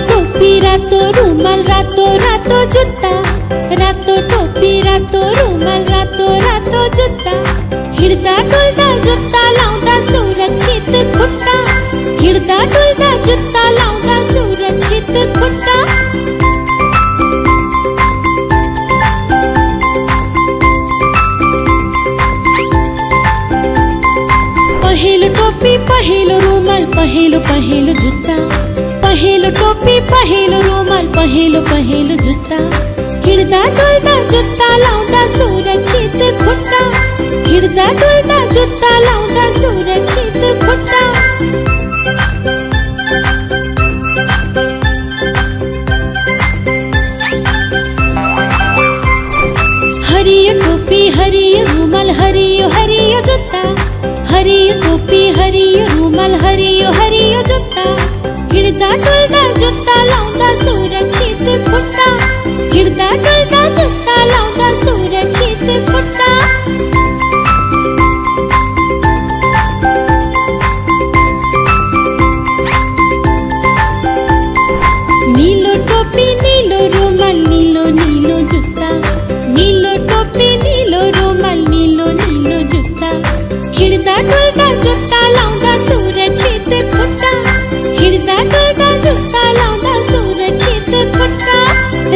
टोपी रातो रुमाल रातो रातो जुत्ता, रातो टोपी रातो रुमाल रातो रातो जुत्ता, हिरदा डुलदा जुत्ता लावदा सुरक्षित खुट्टा, हिरदा डुलदा जुत्ता लावदा सुरक्षित खुट्टा। पहिलो टोपी पहिलो रुमाल पहिलो पहिलो जुत्ता, पहिलो टोपी पहिलो रुमाल पहिलो पहिलो जुत्ता, हिरदा डुलदा जुत्ता लावदा सुरक्षित खुट्टा, हिरदा डुलदा जुत्ता लावदा सुरक्षित खुट्टा। हरियो टोपी हरियो रुमाल हरियो हरियो जुत्ता, हरियो टोपी हरियो रुमाल हरियो हरियो जुत्ता, हिरदा डुलदा जुत्ता लावदा सुरक्षित खुट्टा, हिरदा डुलदा जुत्ता लावदा सुरक्षित खुट्टा। नीलो टोपी नीलो रुमाल नीलो नीलो जुत्ता, नीलो टोपी नीलो रुमाल नीलो नीलो जुत्ता, हिरदा डुलदा जुत्ता लावदा सुरक्षित खुट्टा, हिरदा डुलदा जुत्ता लावदा सुरक्षित खुट्टा।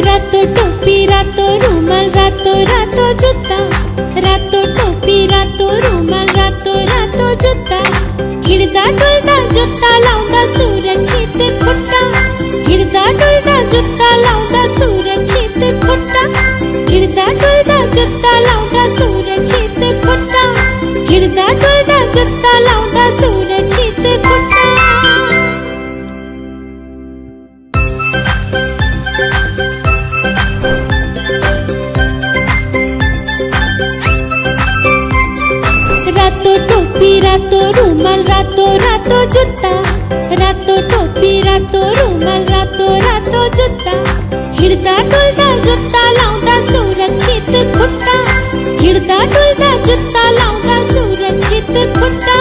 रातो टोपी रातो रुमाल रातो रातो जुत्ता, रातो टोपी रातो रुमाल रातो रातो जुत्ता, हिरदा डुलदा जुत्ता लावदा सुरक्षित खुट्टा, हिरदा डुलदा जुत्ता लावदा सुरक्षित खुट्टा, हिरदा डुलदा जुत्ता लावदा सुरक्षित खुट्टा, हिरदा डुलदा जुत्ता लावदा सुरक्षित खुट्टा। रातो टोपी रातो रुमाल रातो रातो जुत्ता, रातो टोपी रातो रुमाल रातो रातो जुत्ता, हिरदा डुलदा जुत्ता लावदा सुरक्षित खुट्टा, हिरदा डुलदा जुत्ता लावदा सुरक्षित खुट्टा।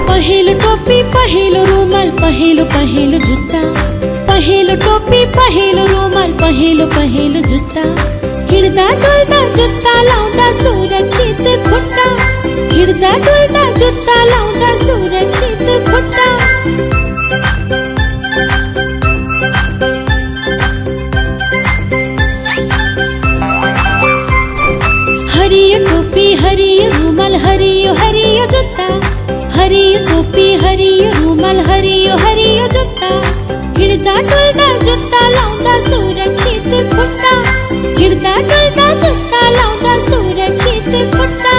पहिलो टोपी पहिलो रुमाल पहिलो पहिलो जुत्ता, पहिलो टोपी पहिलो रुमाल पहिलो पहिलो जुत्ता, हिरदा डुलदा जुत्ता लावदा सुरक्षित खुट्टा, हिरदा डुलदा जुत्ता लावदा सुरक्षित खुट्टा। हरियो टोपी हरियो रुमाल हरियो हरियो जुत्ता, हरियो टोपी हरियो रुमाल हरियो हरियो जुत्ता, हिरदा डुलदा जुत्ता लावदा सुरक्षित खुट्टा, हिरदा डुलदा जुत्ता लावदा सुरक्षित खुट्टा।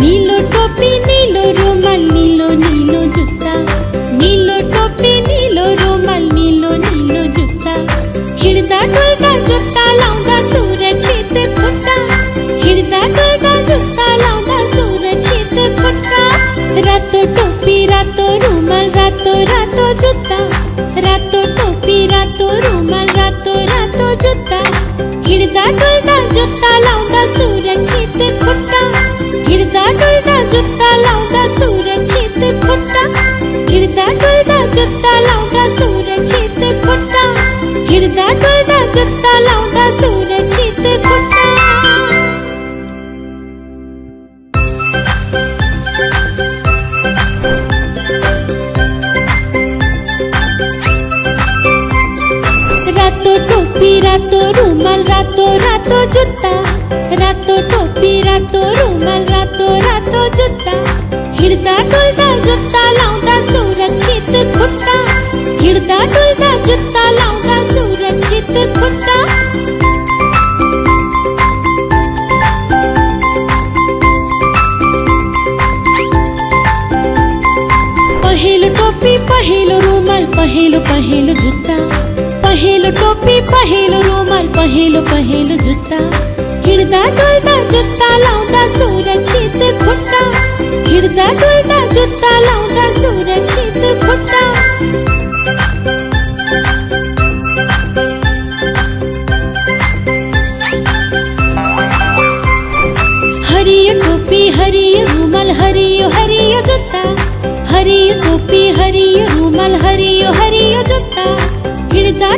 नीलो टोपी नीलो रुमाल नीलो नीलो जुत्ता, नीलो टोपी नीलो रुमाल नीलो नीलो जुत्ता, हिरदा डुलदा जुत्ता लावदा सुरक्षित खुट्टा, हिरदा डुलदा जुत्ता लावदा सुरक्षित खुट्टा। रातो टोपी रातो रुमाल रातो रातो जुत्ता, रातो टोपी रातो रुमाल रातो रातो जुत्ता, हिरदा डुलदा जुत्ता लावदा सुरक्षित खुट्टा, हिरदा डुलदा जुत्ता लावदा सुरक्षित खुट्टा, हिरदा डुलदा जुत्ता लावदा सुरक्षित खुट्टा, हिरदा डुलदा जुत्ता लावदा सुरक्षित खुट्टा। रातो टोपी रातो रुमाल रातो रातो जुत्ता, रातो टोपी रातो रुमाल रातो रातो जुत्ता, हिरदा डुलदा जुत्ता लावदा सुरक्षित खुट्टा, हिरदा डुलदा जुत्ता लावदा सुरक्षित खुट्टा। पहिलो टोपी पहिलो रुमाल पहिलो पहिलो जुत्ता, पहिलो टोपी पहिलो रुमाल पहिलो पहिलो जुत्ता, हिरदा डुलदा जुत्ता लावदा सुरक्षित खुट्टा, हिरदा डुलदा जुत्ता लावदा सुरक्षित खुट्टा।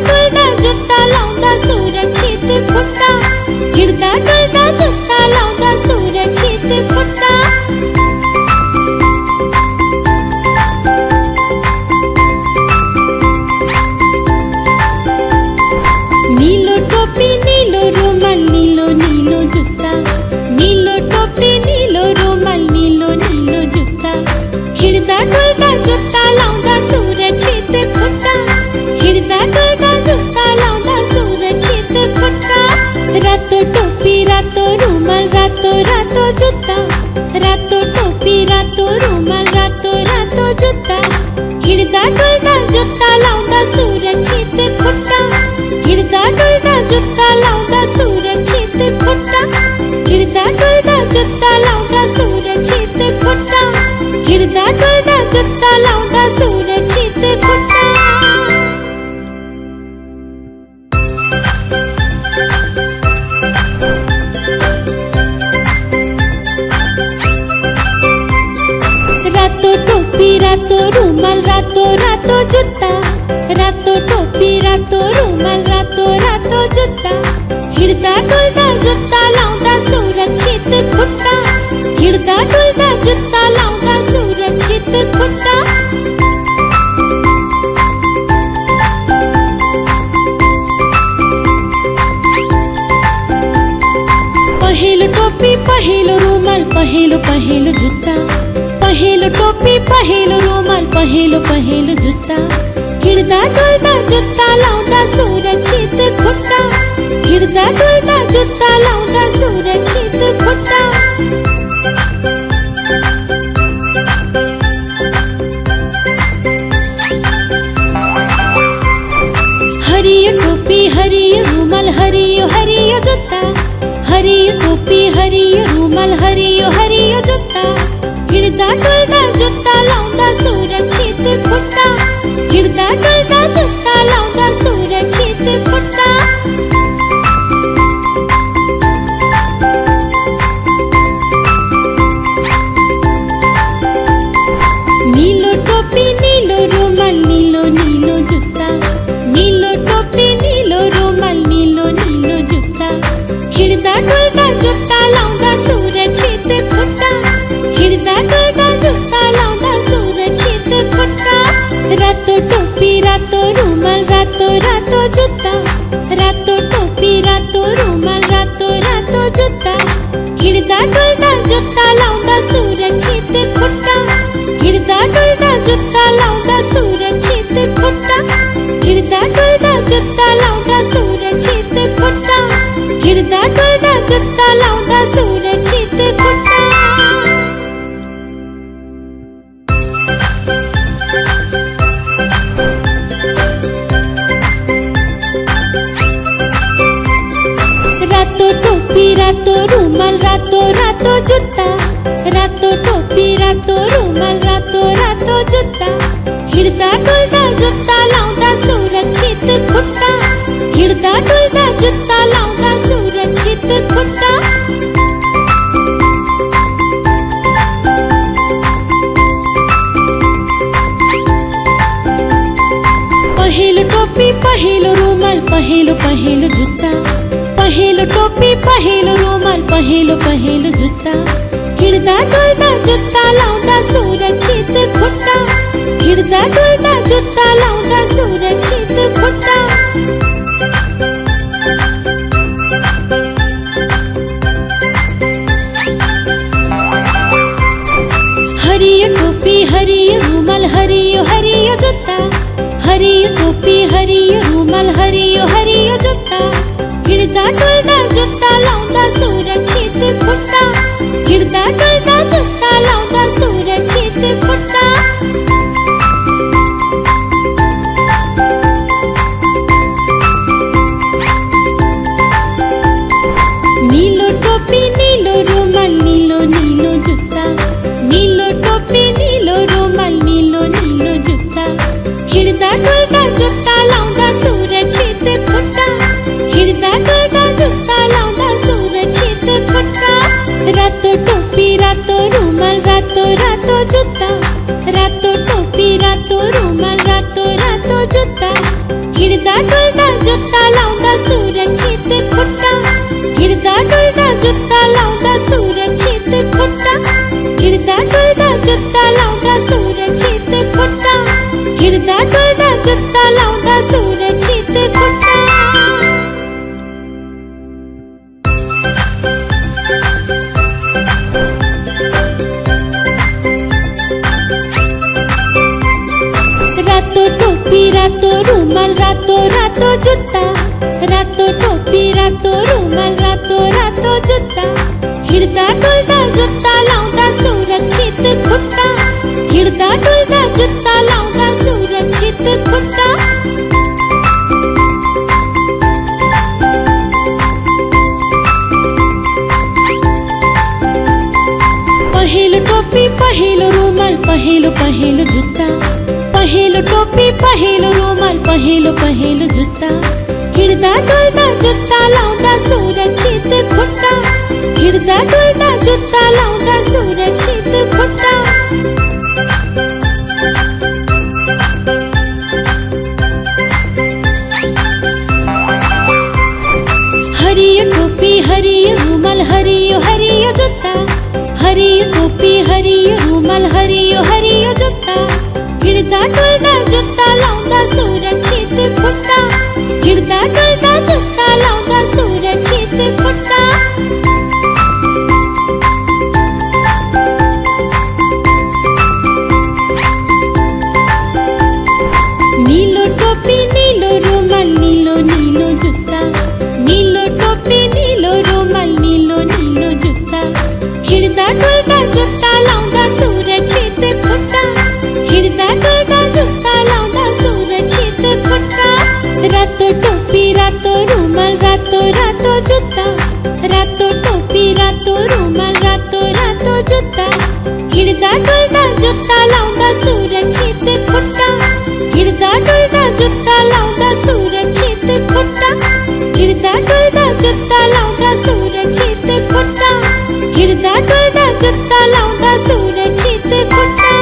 डुलदा जुत्ता लाउँदा सुरक्षित खुट्टा, हिँड्दा डुल्दा जुत्ता लाउँदा सुरक्षित खुट्टा। नीलो टोपी नीलो रुमाल नीलो नीलो जुत्ता, नीलो टोपी नीलो रुमाल नीलो नीलो जुत्ता, हिँड्दा डुल्दा जुत्ता लाउँदा सुरक्षित खुट्टा, हिँड्दा डुल्दा जुत्ता लाउँदा सुरक्षित खुट्टा। रातो टोपी रातो रुमाल रातो रातो जुत्ता, रातो टोपी रातो रुमाल रातो रातो जुत्ता, हिँड्दा डुल्दा जुत्ता लाउँदा सुरक्षित खुट्टा, हिँड्दा डुल्दा जुत्ता लाउँदा सुरक्षित खुट्टा, हिँड्दा डुल्दा जुत्ता लाउँदा सुरक्षित खुट्टा, हिँड्दा डुल्दा जुत्ता लाउँदा सुरक्षित खुट्टा। रातो टोपी रातो रुमाल रातो रातो जुत्ता, रातो टोपी रातो रुमाल रातो रातो जुत्ता, हिँड्दा डुल्दा जुत्ता लाउँदा सुरक्षित खुट्टा, हिँड्दा डुल्दा जुत्ता लाउँदा सुरक्षित खुट्टा। पहेँलो टोपी पहेँलो रुमाल पहेँलो पहेँलो जुत्ता, पहेँलो टोपी पहेँलो रुमाल पहेँलो पहेँलो जुत्ता, हिँड्दा डुल्दा जुत्ता लाउँदा सुरक्षित खुट्टा, हिँड्दा डुल्दा जुत्ता लाउँदा सुरक्षित खुट्टा। हरियो टोपी हरियो रुमाल हरियो हरियो जुत्ता, हरियो टोपी हरियो रुमाल हरियो हरियो जुत्ता, हिँड्दा डुल्दा जुत्ता लाउँदा सुरक्षित खुट्टा, हिँड्दा डुल्दा जुत्ता लाउँदा सुरक्षित खुट्टा। नीलो टोपी नीलो रुमाल नीलो नीलो जुत्ता, नीलो टोपी नीलो रुमाल नीलो नीलो जुत्ता, हिँड्दा डुल्दा जुत्ता लाउँदा सुरक्षित खुट्टा, हिँड्दा डुल्दा जुत्ता लाउँदा सुरक्षित खुट्टा। रातो टोपी रातो रुमाल रातो रातो जुत्ता, रातो टोपी रातो रुमाल रातो रातो जुत्ता, हिँड्दा डुल्दा जुत्ता लाउँदा सुरक्षित खुट्टा, हिँड्दा डुल्दा जुत्ता लाउँदा सुरक्षित खुट्टा, हिँड्दा डुल्दा जुत्ता लाउँदा सुरक्षित खुट्टा, हिँड्दा डुल्दा जुत्ता लाउँदा सुरक्षित खुट्टा। रातो टोपी रातो रुमाल रातो रातो जुत्ता, रातो टोपी रातो रुमाल रातो रातो जुत्ता, हिँड्दा डुल्दा जुत्ता लाउँदा सुरक्षित खुट्टा, हिँड्दा डुल्दा जुत्ता लाउँदा सुरक्षित खुट्टा। पहेँलो टोपी पहेँलो रुमाल पहेँलो पहेँलो जुत्ता, पहेँलो टोपी पहेँलो रुमाल पहेँलो पहेँलो जुत्ता, हिँड्दा डुल्दा जुत्ता लाउँदा सुरक्षित खुट्टा, हिँड्दा डुल्दा जुत्ता लाउँदा सुरक्षित खुट्टा। हरियो टोपी हरियो रुमाल हरियो हरियो जुत्ता, हरियो टोपी हरियो रुमाल हरियो हरियो जुत्ता, हिँड्दा डुल्दा जुत्ता लाउँदा सुरक्षित खुट्टा, हिँड्दा डुल्दा जुत्ता लाउँदा सुरक्षित खुट्टा। नीलो टोपी नीलो रुमाल नीलो नीलो जुत्ता, नीलो टोपी नीलो रुमाल नीलो नीलो जुत्ता, हिँड्दा डुल्दा जुत्ता लाउँदा सुरक्षित खुट्टा, हिँड्दा डुल्दा जुत्ता लाउँदा सुरक्षित खुट्टा। रातो टोपी रातो रुमाल रातो रातो जुत्ता, रातो टोपी रातो रुमाल रातो रातो जुत्ता, हिँड्दा डुल्दा रुमाल रातो रातो जुत्ता, रातो टोपी रातो रुमाल रातो रातो जुत्ता, हिंडता डुलता जुत्ता लावता सुरक्षित खुट्टा, हिंडता डुलता जुत्ता लावता सुरक्षित खुट्टा। पहेलो टोपी पहेलो रुमाल पहेलो पहेलो जुत्ता, पहेलो टोपी पहेलो रुमाल पहेलो पहेलो जुत्ता, हिंडता डुलता जुत्ता लावता सुरक्षित खुट्टा, हिंडता डुलता जुत्ता लावता सुरक्षित खुट्टा। हरियो टोपी हरियो रुमाल हरियो हरियो जुत्ता, हरियो टोपी हरियो रुमाल हरियो हरियो जुत्ता, हिंडता डुलता जुत्ता लावता सुरक्षित खुट्टा, हिंडता डुलता जुत्ता लावता सुरक्षित खुट्टा। नीलो टोपी नीलो रुमाल नीलो नीलो जुत्ता, नीलो टोपी नीलो रुमाल नीलो नीलो जुत्ता, हिंडता डुलता जुत्ता लावता सुरक्षित खुट्टा, हिंडता डुलता जुत्ता लावता सुरक्षित खुट्टा। रातो टोपी रातो रुमाल रातो रातो जुत्ता, रातो टोपी रातो रुमाल रातो रातो जुत्ता, हिंडता डुलता जुत्ता लावता सुरक्षित खुट्टा, हिंडता डुलता जुत्ता लावता सुरक्षित खुट्टा, हिंडता डुलता जुत्ता लावता सुरक्षित खुट्टा, हिंडता डुलता जुत्ता लावता सुरक्षित खुट्टा।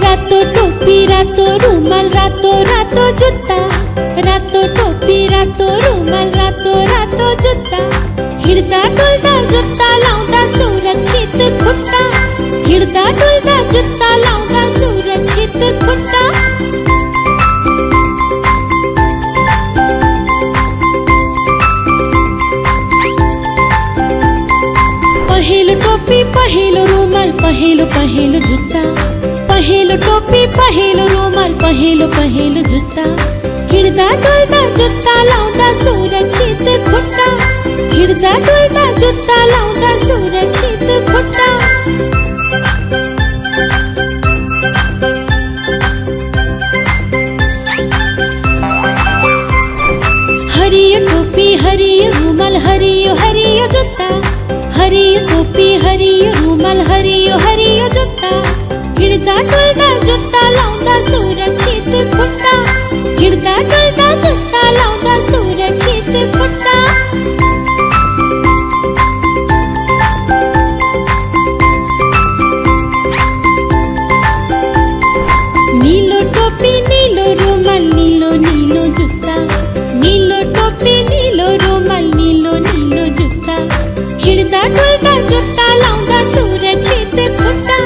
रातो टोपी रातो रुमाल रातो रातो जुत्ता, रातो टोपी रातो रुमाल रातो रातो जुत्ता, हिंडता डुलता जुत्ता लावता सुरक्षित खुट्टा, हिंडता डुलता जुत्ता लावता सुरक्षित खुट्टा। पहेलो टोपी पहेलो रुमाल पहेलो पहेलो जुत्ता, पहेलो टोपी पहेलो रुमाल पहेलो पहेलो जुत्ता, हिंडता डुलता जुत्ता लावता सुरक्षित खुट्टा, हिंडता डुलता जुत्ता लावता सुरक्षित खुट्टा। हरियो टोपी हरियो रुमाल हरियो हरियो जुत्ता, हरियो टोपी हरियो रुमाल हरियो हरियो जुत्ता, हिंडता डुलता जुत्ता लावता सुरक्षित खुट्टा, हिंडता डुलता जुत्ता लावता सुरक्षित खुट्टा। नीलो टोपी नीलो रुमाल नीलो नीलो जुत्ता, नीलो टोपी नीलो रुमाल नीलो नीलो जुत्ता, हिंडता डुलता जुत्ता लावता सुरक्षित खुट्टा,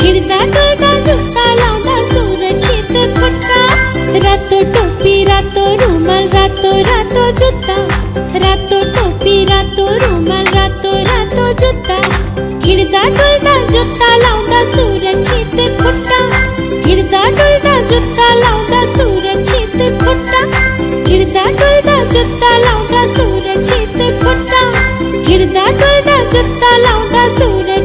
हिंडता डुलता जुत्ता लावता सुरक्षित खुट्टा। रातो टोपी रातो रुमाल रातो रातो जुत्ता, रातो टोपी रातो रुमाल रातो रातो जुत्ता, हिंडता डुलता जुत्ता लावता सुरक्षित खुट्टा, हिंडता डुलता जुत्ता लावता सुरक्षित खुट्टा, हिंडता डुलता जुत्ता लावता सुरक्षित खुट्टा, हिंडता डुलता जुत्ता लावता सुरक्षित